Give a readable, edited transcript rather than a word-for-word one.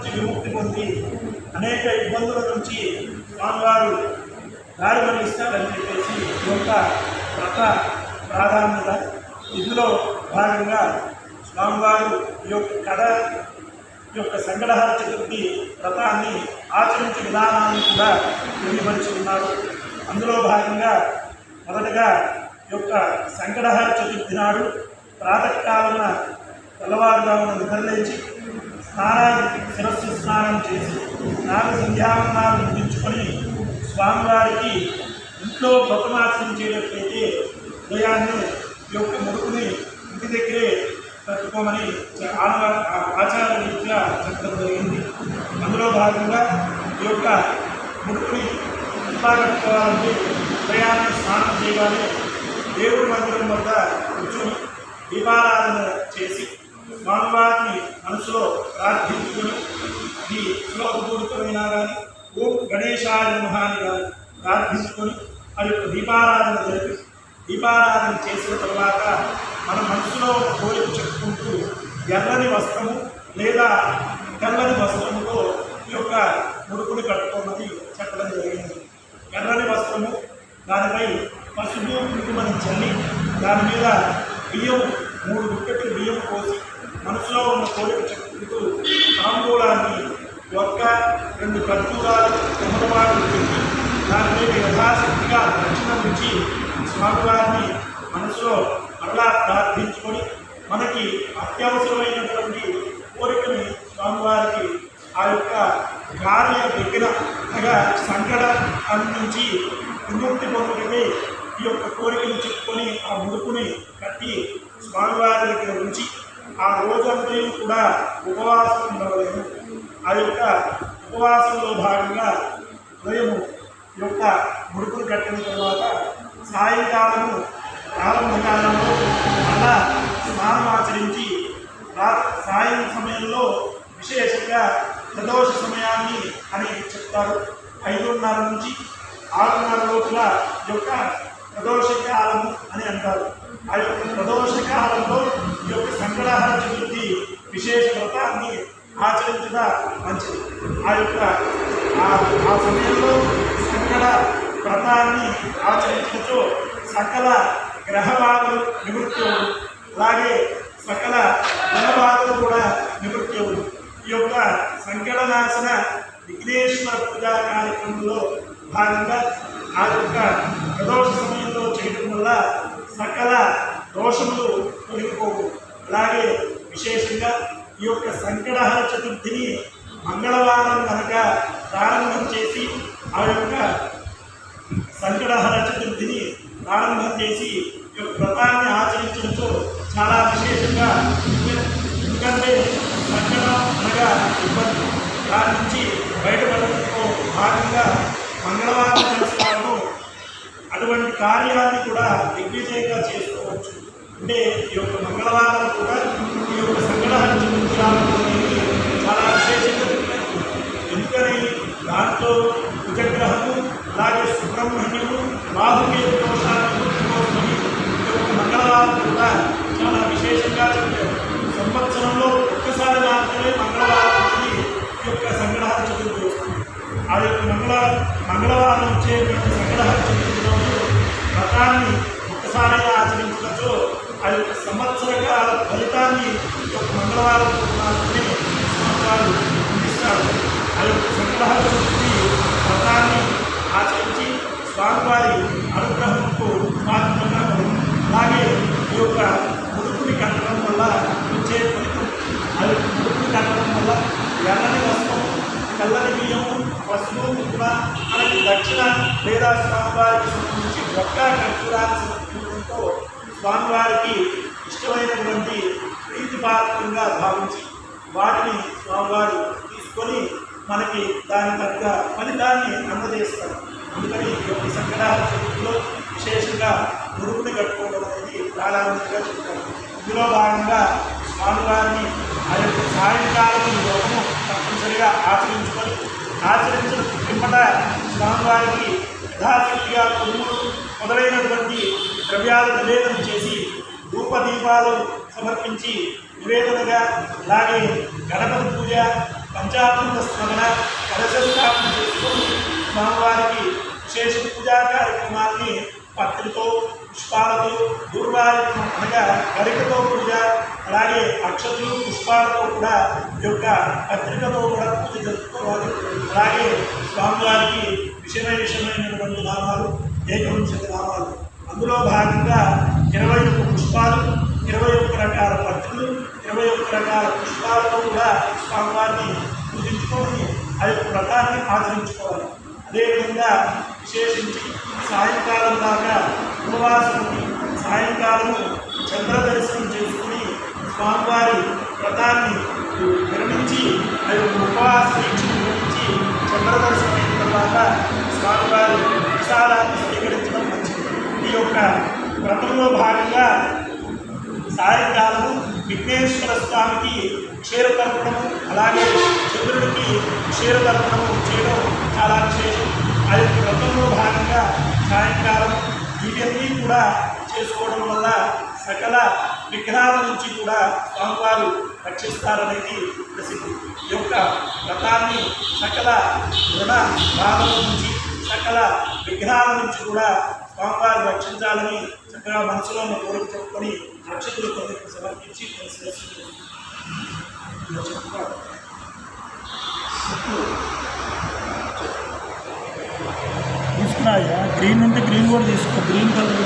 నుంచి విముక్తి పొంది అనేక ఇబ్బందుల నుంచి స్వామివారు దారి మళ్ళిస్తారని చెప్పేసి ఈ యొక్క వ్రత ప్రాధాన్యత. ఇందులో భాగంగా స్వామివారు ఈ యొక్క సంకటహర చతుర్థి వ్రతాన్ని ఆచరించే విధానాన్ని కూడా తెలియపరిచి ఉన్నారు. అందులో భాగంగా మొదటగా ఈ యొక్క సంకటహర చతుర్థి నాడు ప్రాతకాలమున తెల్లవారుజామున నిద్రలేచి శిరస్సు స్నానం చేసి సంధ్యావందనాలు ముగించుకొని స్వామివారికి ఇంట్లో వ్రతమాచరించేటట్లయితే ఉదయాన్నే ఈ యొక్క ముడుకుని ఇంటి దగ్గరే కట్టుకోమని ఆచార రీత్యా చెప్పడం జరిగింది. అందులో భాగంగా ఈ యొక్క ముడుకుని ఇంట్లో కట్టుకోవాలంటే ఉదయాన్నే స్నానం చేయగానే దేవుడి మందిరం వద్ద కూర్చొని దీపారాధన చేసి స్వామివారిని మనసులో ప్రార్థించుకొని ఈ శ్లోకపూరితమైనా కానీ ఓం గణేశాయ నమః అని కానీ ప్రార్థించుకొని ఆ యొక్క దీపారాధన జరిపి దీపారాధన చేసిన తర్వాత మన మనసులో కోరిక చెప్పుకుంటూ ఎర్రని వస్త్రము లేదా తెల్లని వస్త్రముతో ఈ యొక్క ముడుకుని కట్టుకోమని చెప్పడం జరిగింది. ఎర్రని వస్త్రము దానిపై పసుపు కుంకుమని చల్లి దాని మీద బియ్యం 3 గుప్పెట్లు బియ్యం పోసి మనసులో ఉన్న కోరిక చెప్పుకుంటూ తాంబూలాన్ని ఒక్క 2 కర్పూరాలు తమలపాకులు పెట్టి దాని మీద యథాశక్తిగా దక్షిణం నుంచి స్వామివారిని మనసులో మరలా ప్రార్థించుకొని మనకి అత్యవసరమైనటువంటి కోరికని స్వామివారికి ఆ యొక్క కార్య దగ్గర అనగా సంకటం నుంచి విముక్తి పొందుటమే ఈ యొక్క కోరికను చెప్పుకొని ఆ ముడుకుని కట్టి స్వామివారి దగ్గర ఉంచి ఆ రోజంతా కూడా ఉపవాసం ఉండవలేము. ఆ యొక్క ఉపవాసంలో భాగంగా ఉదయము యొక్క ముడుకును కట్టిన తర్వాత సాయంకాలము ప్రారంభకాలంలో అలా స్నానం ఆచరించి సాయం సమయంలో విశేషంగా ప్రదోష సమయాన్ని అని చెప్తారు. 5:30 నుంచి 6:30 లోపల ఈ యొక్క ప్రదోషకాలము అని అంటారు. ఆ యొక్క ప్రదోషకాలంలో ఈ యొక్క సంకటహర చతుర్థి విశేష వ్రతాన్ని ఆచరించడం మంచిది. ఆ సమయంలో సంకట వ్రతాన్ని ఆచరించడంతో సకల గ్రహబాధలు నివృత్తి అవ్వదు, అలాగే సకల గ్రహబాధలు కూడా నివృత్తి అవ్వదు. ఈ యొక్క సంకటనాశన విఘ్నేశ్వర పూజా కార్యక్రమంలో భాగంగా ఆ యొక్క ప్రదోష సమయంలో చేయడం వల్ల సకల దోషములు తొలగిపోవు. అలాగే విశేషంగా ఈ యొక్క సంకటహర చతుర్థిని మంగళవారం కనుక ప్రారంభం చేసి ఆ యొక్క సంకటహర చతుర్థిని ప్రారంభం చేసి ఈ యొక్క వ్రతాన్ని ఆచరించడంతో చాలా విశేషంగా, ఎందుకంటే సంకటం అనగా ఇబ్బంది, దాని నుంచి బయటపడడంతో భాగంగా మంగళవారం కలిసినాడు అటువంటి కార్యాన్ని కూడా దిగ్విజయంగా చేసుకోవచ్చు. అంటే ఈ యొక్క మంగళవారం కూడా ఈ యొక్క సంకటహర చతుర్థి చాలా విశేషంగా చెప్పారు. ఎందుకని దాంట్లో కుజగ్రహము అలాగే సుబ్రహ్మణ్యము రాహుకేతు దోషాలను ఈ యొక్క మంగళవారం కూడా చాలా విశేషంగా చెప్పారు. సంవత్సరంలో ఒక్కసారి మాత్రమే మంగళవారం ఈ యొక్క సంకటహర చతుర్థి వస్తుంది. ఆ యొక్క మంగళవారం వచ్చేటువంటి సంకటహర చతుర్థి రోజు వ్రతాన్ని ఒక్కసారి ఆచరించడంతో ఆ యొక్క సంవత్సర కాల ఫలితాన్ని ఈ యొక్క మంగళవారం మాత్రమే స్వామివారు అందిస్తారు. ఆ యొక్క సంకటహర చతుర్థి వ్రతాన్ని ఆచరించి స్వామివారి అనుగ్రహంకు పాత్రగా అలాగే ఈ యొక్క ముడుకుని కట్టడం వల్ల వచ్చే ఫలితం, ఆ యొక్క ముడుకుని కట్టడం వల్ల ఎర్రని వస్త్రం, తెల్లని బియ్యం, పసుపు కుంకుమ మనకి దక్షిణ లేదా స్వామివారికి సంబంధించి ఒక్క కర్పూరాన్ని సమర్పించడంతో స్వామివారికి ఇష్టమైనటువంటి ప్రీతిపాత్రంగా భావించి వాటిని స్వామివారు తీసుకొని మనకి దాని తగ్గ ఫలితాన్ని అందజేస్తారు. అందుకని ఈ యొక్క సంకటహర చతుర్థిలో విశేషంగా ముడుకుని కట్టుకోవడం అనేది ప్రాధాన్యతగా చెప్తారు. ఇందులో భాగంగా స్వామివారిని ఆ యొక్క సాయంకాలం యోగము తప్పనిసరిగా ఆచరించిన పిమ్మట స్వామివారికి యథాశక్తిగా కొనుగోలు మొదలైనటువంటి ద్రవ్యాలు నివేదన చేసి ధూపదీపాలు సమర్పించి నివేదనగా, అలాగే గణపతి పూజ, పంచామృత స్మరణ కలశస్థాపన చేసుకొని స్వామివారికి విశేష పూజా కార్యక్రమాన్ని పత్రితో పుష్పాలతో దూర్వాయుధం అనగా గరికతో పూజ, అలాగే అక్షతులు పుష్పాలతో కూడా ఈ యొక్క పత్రికతో కూడా పూజ జరుపుకోవాలి. అలాగే స్వామివారికి విషమైనటువంటి నామాలు ఏకవింశతి నామాలు, అందులో భాగంగా 21 పుష్పాలు, 21 రకాల పత్రులు, 21 రకాల పుష్పాలతో కూడా స్వామివారిని పూజించుకొని ఆ యొక్క వ్రతాన్ని ఆచరించుకోవాలి. అదేవిధంగా విశేషించి సాయంకాలం దాకా ఉపవాసం, సాయంకాలము చంద్ర దర్శనం చేసుకుని స్వామివారి వ్రతాన్ని విరమించి ఆ యొక్క ఉపవాస దీక్షను విరమించి చంద్ర దర్శనం అయిన తర్వాత స్వామివారి ప్రసాదాన్ని స్వీకరించడం మంచిది. ఈ యొక్క వ్రతంలో భాగంగా సాయంకాలము విఘ్నేశ్వర స్వామికి క్షీరతర్పణము, అలాగే చంద్రుడికి క్షీరతర్పణము చేయడం చాలా విశేషం. ఆ యొక్క వ్రతంలో భాగంగా సాయంకాలం ఇవన్నీ కూడా చేసుకోవడం వల్ల సకల విఘ్నాల నుంచి కూడా స్వామివారు రక్షిస్తారనేది ప్రసిద్ధి. ఈ యొక్క వ్రతాన్ని సకల రుణ బాధల నుంచి, సకల విఘ్నాల నుంచి కూడా స్వామివారు రక్షించాలని చక్కగా మనసులో ఉన్న కోరిక చెప్పుకొని రక్షకులు కొన్ని సమర్పించి తీసుకున్నాయా. గ్రీన్ ఉంటే గ్రీన్ కూడా తీసుకో, గ్రీన్ కలర్